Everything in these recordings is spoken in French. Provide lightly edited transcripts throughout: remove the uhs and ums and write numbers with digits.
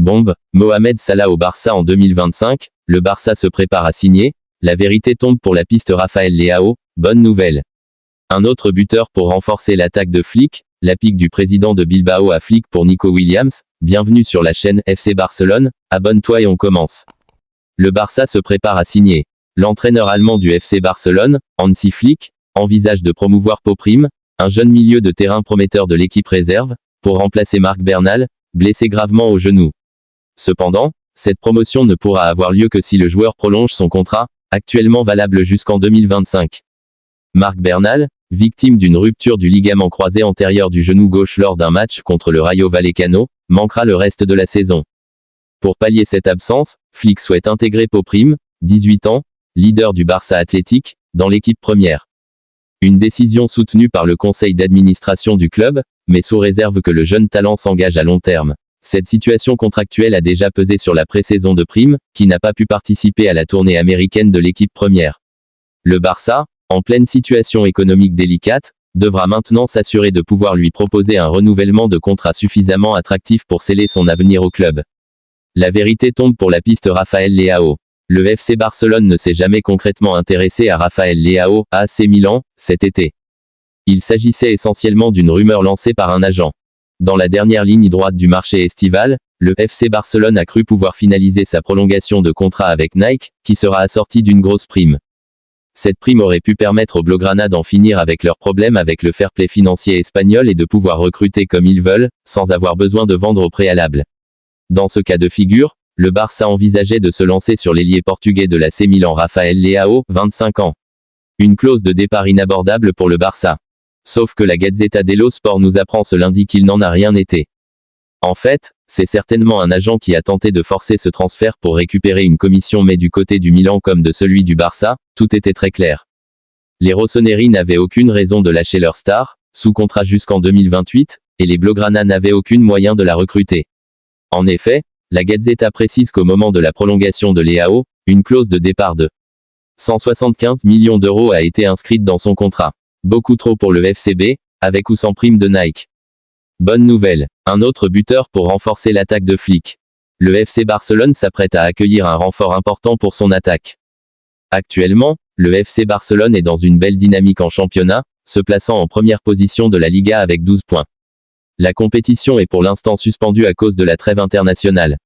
Bombe, Mohamed Salah au Barça en 2025, le Barça se prépare à signer, la vérité tombe pour la piste Rafael Leao, bonne nouvelle. Un autre buteur pour renforcer l'attaque de Flick, la pique du président de Bilbao à Flick pour Nico Williams, bienvenue sur la chaîne FC Barcelone, abonne-toi et on commence. Le Barça se prépare à signer. L'entraîneur allemand du FC Barcelone, Hansi Flick, envisage de promouvoir Pau Prim, un jeune milieu de terrain prometteur de l'équipe réserve, pour remplacer Marc Bernal, blessé gravement au genou. Cependant, cette promotion ne pourra avoir lieu que si le joueur prolonge son contrat, actuellement valable jusqu'en 2025. Marc Bernal, victime d'une rupture du ligament croisé antérieur du genou gauche lors d'un match contre le Rayo Vallecano, manquera le reste de la saison. Pour pallier cette absence, Flick souhaite intégrer Pau Prim, 18 ans, leader du Barça Athletic, dans l'équipe première. Une décision soutenue par le conseil d'administration du club, mais sous réserve que le jeune talent s'engage à long terme. Cette situation contractuelle a déjà pesé sur la pré-saison de Prim, qui n'a pas pu participer à la tournée américaine de l'équipe première. Le Barça, en pleine situation économique délicate, devra maintenant s'assurer de pouvoir lui proposer un renouvellement de contrat suffisamment attractif pour sceller son avenir au club. La vérité tombe pour la piste Rafael Leao. Le FC Barcelone ne s'est jamais concrètement intéressé à Rafael Leao, à AC Milan, cet été. Il s'agissait essentiellement d'une rumeur lancée par un agent. Dans la dernière ligne droite du marché estival, le FC Barcelone a cru pouvoir finaliser sa prolongation de contrat avec Nike, qui sera assortie d'une grosse prime. Cette prime aurait pu permettre aux Blaugrana d'en finir avec leurs problèmes avec le fair play financier espagnol et de pouvoir recruter comme ils veulent, sans avoir besoin de vendre au préalable. Dans ce cas de figure, le Barça envisageait de se lancer sur l'ailier portugais de l'AC Milan Rafael Leao, 25 ans. Une clause de départ inabordable pour le Barça. Sauf que la Gazzetta dello Sport nous apprend ce lundi qu'il n'en a rien été. En fait, c'est certainement un agent qui a tenté de forcer ce transfert pour récupérer une commission, mais du côté du Milan comme de celui du Barça, tout était très clair. Les rossoneri n'avaient aucune raison de lâcher leur star, sous contrat jusqu'en 2028, et les Blaugrana n'avaient aucun moyen de la recruter. En effet, la Gazzetta précise qu'au moment de la prolongation de Leao, une clause de départ de 175 millions d'euros a été inscrite dans son contrat. Beaucoup trop pour le FCB, avec ou sans prime de Nike. Bonne nouvelle, un autre buteur pour renforcer l'attaque de Flick. Le FC Barcelone s'apprête à accueillir un renfort important pour son attaque. Actuellement, le FC Barcelone est dans une belle dynamique en championnat, se plaçant en première position de la Liga avec 12 points. La compétition est pour l'instant suspendue à cause de la trêve internationale.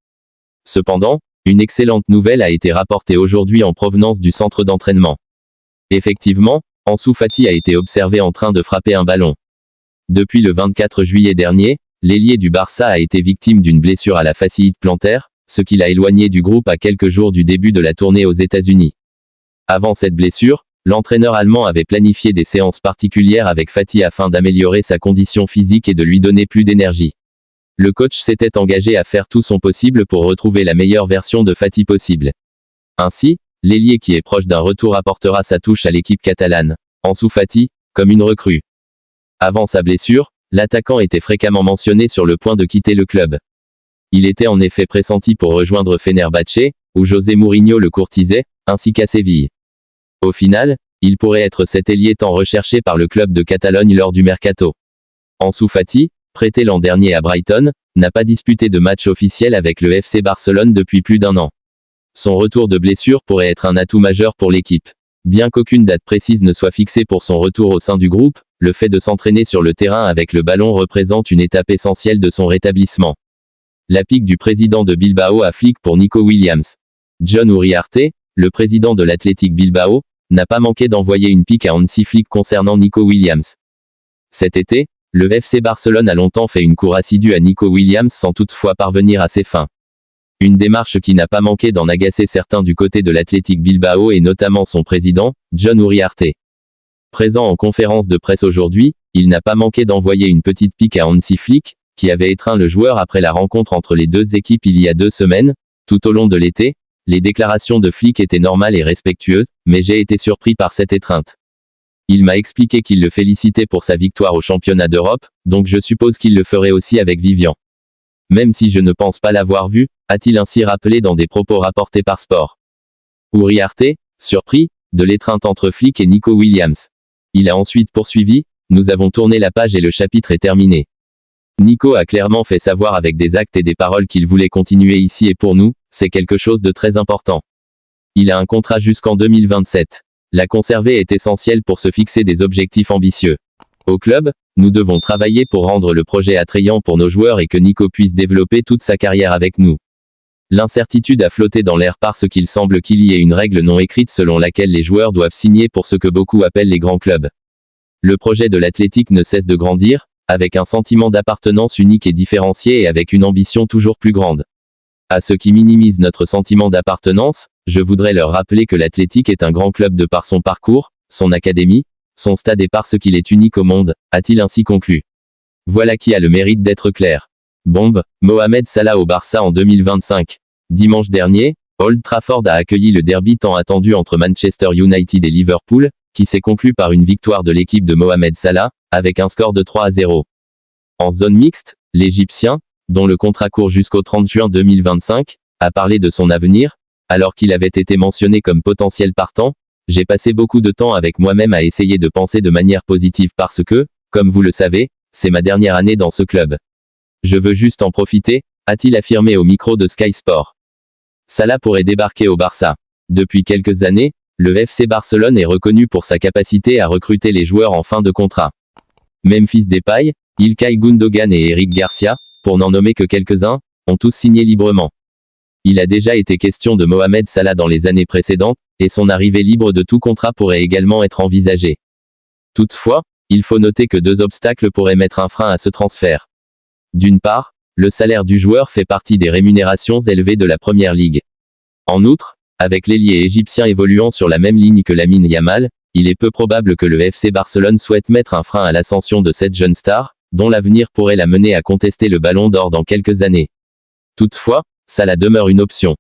Cependant, une excellente nouvelle a été rapportée aujourd'hui en provenance du centre d'entraînement. Effectivement, Ansu Fati a été observé en train de frapper un ballon. Depuis le 24 juillet dernier, l'ailier du Barça a été victime d'une blessure à la fasciite plantaire, ce qui l'a éloigné du groupe à quelques jours du début de la tournée aux États-Unis. Avant cette blessure, l'entraîneur allemand avait planifié des séances particulières avec Fati afin d'améliorer sa condition physique et de lui donner plus d'énergie. Le coach s'était engagé à faire tout son possible pour retrouver la meilleure version de Fati possible. Ainsi, l'ailier qui est proche d'un retour apportera sa touche à l'équipe catalane, Ansu Fati, comme une recrue. Avant sa blessure, l'attaquant était fréquemment mentionné sur le point de quitter le club. Il était en effet pressenti pour rejoindre Fenerbahçe, où José Mourinho le courtisait, ainsi qu'à Séville. Au final, il pourrait être cet ailier tant recherché par le club de Catalogne lors du mercato. Ansu Fati, prêté l'an dernier à Brighton, n'a pas disputé de match officiel avec le FC Barcelone depuis plus d'un an. Son retour de blessure pourrait être un atout majeur pour l'équipe. Bien qu'aucune date précise ne soit fixée pour son retour au sein du groupe, le fait de s'entraîner sur le terrain avec le ballon représente une étape essentielle de son rétablissement. La pique du président de Bilbao à Flick pour Nico Williams. John Uriarte, le président de l'Athletic Bilbao, n'a pas manqué d'envoyer une pique à Hansi Flick concernant Nico Williams. Cet été, le FC Barcelone a longtemps fait une cour assidue à Nico Williams sans toutefois parvenir à ses fins. Une démarche qui n'a pas manqué d'en agacer certains du côté de l'Athletic Bilbao et notamment son président, John Uriarte. Présent en conférence de presse aujourd'hui, il n'a pas manqué d'envoyer une petite pique à Hansi Flick, qui avait étreint le joueur après la rencontre entre les deux équipes il y a 2 semaines. Tout au long de l'été, les déclarations de Flick étaient normales et respectueuses, mais j'ai été surpris par cette étreinte. Il m'a expliqué qu'il le félicitait pour sa victoire au championnat d'Europe, donc je suppose qu'il le ferait aussi avec Vivian. Même si je ne pense pas l'avoir vu, a-t-il ainsi rappelé dans des propos rapportés par Sport. Uriarte, surpris, de l'étreinte entre Flick et Nico Williams. Il a ensuite poursuivi, nous avons tourné la page et le chapitre est terminé. Nico a clairement fait savoir avec des actes et des paroles qu'il voulait continuer ici et pour nous, c'est quelque chose de très important. Il a un contrat jusqu'en 2027. La conserver est essentielle pour se fixer des objectifs ambitieux. Au club, nous devons travailler pour rendre le projet attrayant pour nos joueurs et que Nico puisse développer toute sa carrière avec nous. L'incertitude a flotté dans l'air parce qu'il semble qu'il y ait une règle non écrite selon laquelle les joueurs doivent signer pour ce que beaucoup appellent les grands clubs. Le projet de l'Athletic ne cesse de grandir, avec un sentiment d'appartenance unique et différencié et avec une ambition toujours plus grande. À ceux qui minimisent notre sentiment d'appartenance, je voudrais leur rappeler que l'Athletic est un grand club de par son parcours, son académie, son stade et parce qu'il est unique au monde, a-t-il ainsi conclu. Voilà qui a le mérite d'être clair. Bombe, Mohamed Salah au Barça en 2025. Dimanche dernier, Old Trafford a accueilli le derby tant attendu entre Manchester United et Liverpool, qui s'est conclu par une victoire de l'équipe de Mohamed Salah, avec un score de 3-0. En zone mixte, l'Égyptien, dont le contrat court jusqu'au 30 juin 2025, a parlé de son avenir, alors qu'il avait été mentionné comme potentiel partant. J'ai passé beaucoup de temps avec moi-même à essayer de penser de manière positive parce que, comme vous le savez, c'est ma dernière année dans ce club. Je veux juste en profiter, a-t-il affirmé au micro de Sky Sport. Salah pourrait débarquer au Barça. Depuis quelques années, le FC Barcelone est reconnu pour sa capacité à recruter les joueurs en fin de contrat. Memphis Depay, Ilkay Gundogan et Eric Garcia, pour n'en nommer que quelques-uns, ont tous signé librement. Il a déjà été question de Mohamed Salah dans les années précédentes, et son arrivée libre de tout contrat pourrait également être envisagée. Toutefois, il faut noter que deux obstacles pourraient mettre un frein à ce transfert. D'une part, le salaire du joueur fait partie des rémunérations élevées de la Première Ligue. En outre, avec l'ailier égyptien évoluant sur la même ligne que Lamine Yamal, il est peu probable que le FC Barcelone souhaite mettre un frein à l'ascension de cette jeune star, dont l'avenir pourrait la mener à contester le Ballon d'Or dans quelques années. Toutefois, Salah demeure une option.